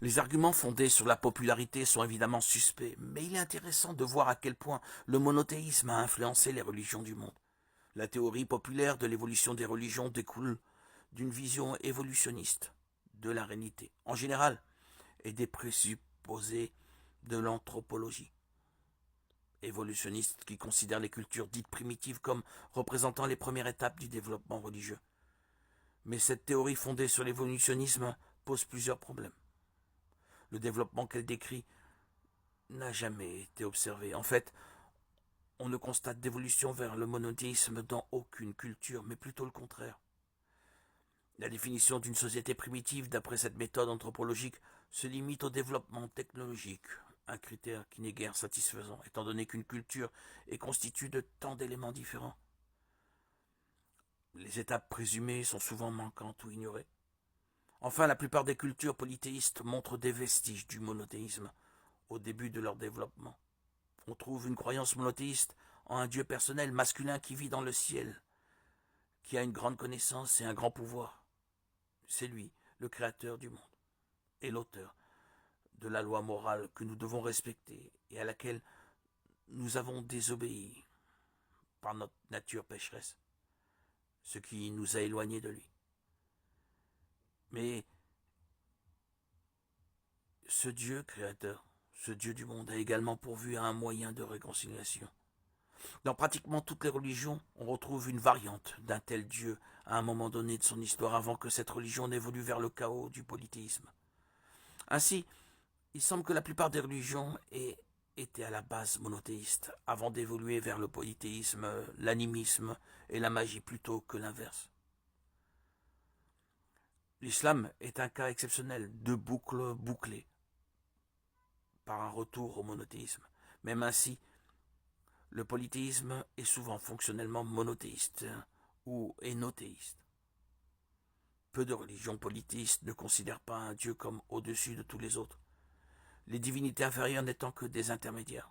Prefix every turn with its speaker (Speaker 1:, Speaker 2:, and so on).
Speaker 1: Les arguments fondés sur la popularité sont évidemment suspects, mais il est intéressant de voir à quel point le monothéisme a influencé les religions du monde. La théorie populaire de l'évolution des religions découle d'une vision évolutionniste de la réalité, en général, et des présupposés de l'anthropologie évolutionniste qui considère les cultures dites primitives comme représentant les premières étapes du développement religieux. Mais cette théorie fondée sur l'évolutionnisme pose plusieurs problèmes. Le développement qu'elle décrit n'a jamais été observé. En fait, on ne constate d'évolution vers le monothéisme dans aucune culture, mais plutôt le contraire. La définition d'une société primitive, d'après cette méthode anthropologique, se limite au développement technologique, un critère qui n'est guère satisfaisant, étant donné qu'une culture est constituée de tant d'éléments différents. Les étapes présumées sont souvent manquantes ou ignorées. Enfin, la plupart des cultures polythéistes montrent des vestiges du monothéisme au début de leur développement. On trouve une croyance monothéiste en un Dieu personnel masculin qui vit dans le ciel, qui a une grande connaissance et un grand pouvoir. C'est lui, le créateur du monde, et l'auteur de la loi morale que nous devons respecter et à laquelle nous avons désobéi par notre nature pécheresse, ce qui nous a éloignés de lui. Mais ce Dieu créateur, ce Dieu du monde, a également pourvu à un moyen de réconciliation. Dans pratiquement toutes les religions, on retrouve une variante d'un tel Dieu à un moment donné de son histoire avant que cette religion n'évolue vers le chaos du polythéisme. Ainsi, il semble que la plupart des religions aient été à la base monothéistes avant d'évoluer vers le polythéisme, l'animisme et la magie plutôt que l'inverse. L'islam est un cas exceptionnel de boucle bouclée par un retour au monothéisme. Même ainsi, le polythéisme est souvent fonctionnellement monothéiste ou énothéiste. Peu de religions polythéistes ne considèrent pas un Dieu comme au-dessus de tous les autres, les divinités inférieures n'étant que des intermédiaires.